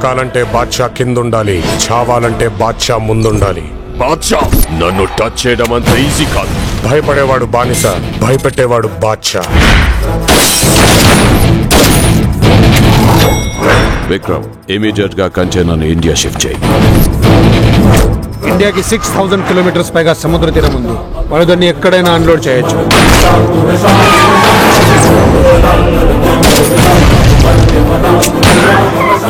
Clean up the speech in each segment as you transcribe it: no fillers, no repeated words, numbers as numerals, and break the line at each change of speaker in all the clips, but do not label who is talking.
బ్రతకాలంటే బాద్షా కిందుండాలి, చావాలంటే బాద్షా ముందుండాలి.
బాద్షా నన్ను టచ్ చేయడం అంత ఈజీ కాదు.
భయపడేవాడు బానిస, భయపెట్టేవాడు బాద్షా.
విక్రమ్, ఇమీడియట్ గా కంచెనను ఇండియా షిఫ్ట్ చేయి.
ఇండియాకి 6000 కిలోమీటర్స్ పైగా సముద్ర తీరం ఉంది. వాళ్ళు దాన్ని ఎక్కడైనా అన్లోడ్ చేయొచ్చు.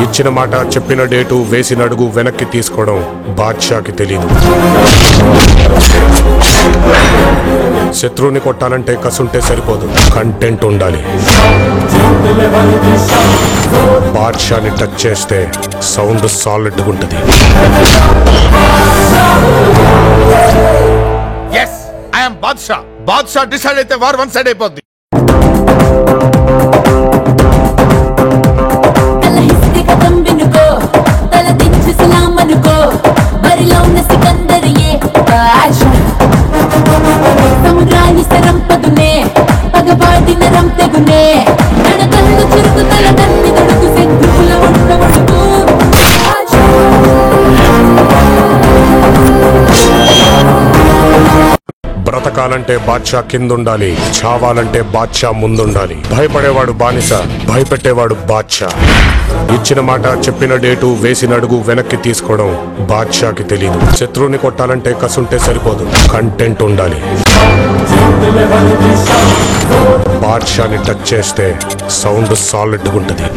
ఇచ్చిన మాట, చెప్పిన డేటు, వేసిన అడుగు వెనక్కి తీసుకోవడం బాద్షాకి తెలీదు. శత్రువుని కొట్టాలంటే కసుంటే సరిపోదు, కంటెంట్ ఉండాలి. బాద్షాని టచ్ చేస్తే సౌండ్ సాలిడ్ ఉంటుంది.
yes I am Badshah decide అయితే వార్ వన్ సైడ్ అయిపోద్ది.
బ్రతకాలంటే బాద్షా కిందుండాలి, చావాలంటే బాద్షా ముందుండాలి. భయపడేవాడు బానిస, భయపెట్టేవాడు బాద్షా. ఇచ్చిన మాట, చెప్పిన డేటు, వేసిన అడుగు వెనక్కి తీసుకోవడం బాద్షాకి తెలీదు. శత్రువుని కొట్టాలంటే కసుంటే సరిపోదు, కంటెంట్ ఉండాలి. బాద్షాని టచ్ చేస్తే సౌండ్ సాలిడ్ ఉంటుంది.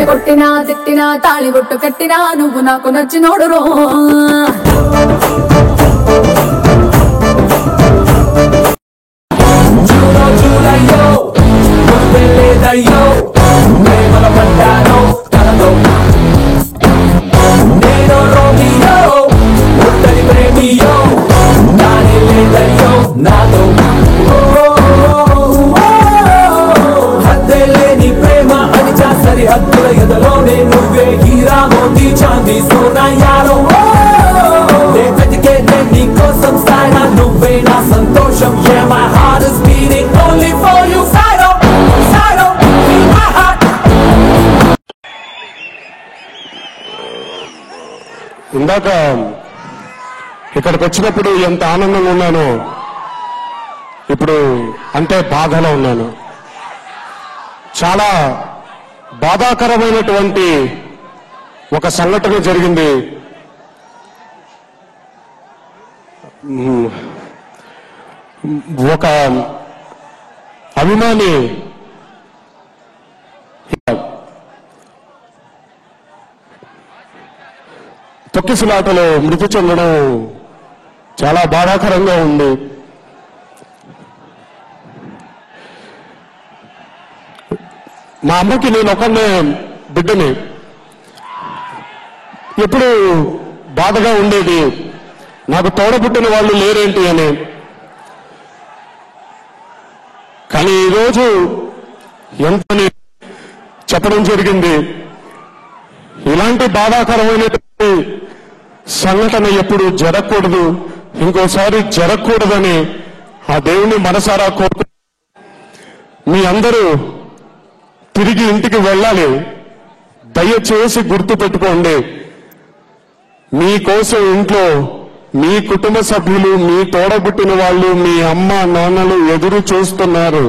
కొట్టినా తిట్టినా తాళి బొట్టు కట్టినా నువ్వు నాకు నచ్చినోడు రో.
ఇందాక ఇక్కడికి వచ్చినప్పుడు ఎంత ఆనందంగా ఉన్నానో ఇప్పుడు అంతే బాధలో ఉన్నాను. చాలా బాధాకరమైనటువంటి ఒక సంఘటన జరిగింది. ఒక అభిమాని తొక్కిసలాటలో మృతి చెందడం చాలా బాధాకరంగా ఉంది. మా అమ్మకి నేను ఒకనే బిడ్డని. ఎప్పుడు బాధగా ఉండేది, నాకు తోడబుట్టిన వాళ్ళు లేరేంటి అని. కానీ ఈరోజు ఎంతని చెప్పడం జరిగింది. ఇలాంటి బాధాకరమైనటువంటి సంఘటన ఎప్పుడు జరగకూడదు, ఇంకోసారి జరగకూడదని ఆ దేవుని మనసారా కోరుకు. మీ అందరూ తిరిగి ఇంటికి వెళ్ళాలి. దయచేసి గుర్తు పెట్టుకోండి, మీకోసం ఇంట్లో మీ కుటుంబ సభ్యులు, మీ తోడబుట్టిన వాళ్ళు, మీ అమ్మ నాన్నలు ఎదురు చూస్తున్నారు.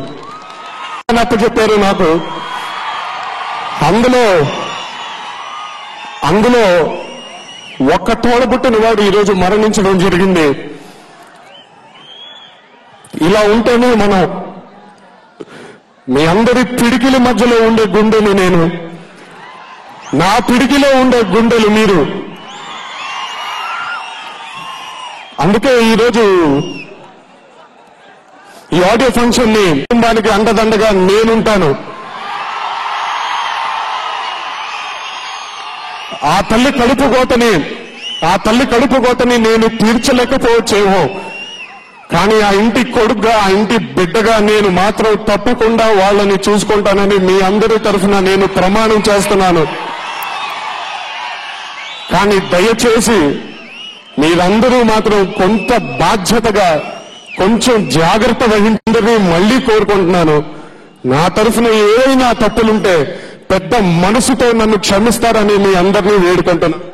చెప్పారు నాకు. అందులో ఒక్క తోడబుట్టిన వాడు ఈరోజు మరణించడం జరిగింది. ఇలా ఉంటేనే మనం, మీ అందరి పిడికిల మధ్యలో ఉండే గుండెలు నేను, నా పిడికిలో ఉండే గుండెలు మీరు. అందుకే ఈరోజు ఈ ఆడియో ఫంక్షన్ ని కుటుంబానికి అండదండగా నేనుంటాను. ఆ తల్లి కడుపు కోతని నేను తీర్చలేకపోవచ్చేమో,
కానీ ఆ ఇంటి కొడుకుగా ఆ ఇంటి బిడ్డగా నేను మాత్రం తప్పకుండా వాళ్ళని చూసుకుంటానని మీ అందరి తరఫున నేను ప్రమాణం చేస్తున్నాను. కానీ దయచేసి మీరందరూ మాత్రం కొంత బాధ్యతగా కొంచెం జాగ్రత్త వహించాలని మళ్ళీ కోరుకుంటున్నాను. నా తరఫున ఏవైనా తప్పులుంటే పెద్ద మనసుతో నన్ను క్షమిస్తారని మీ అందరినీ వేడుకుంటున్నాను.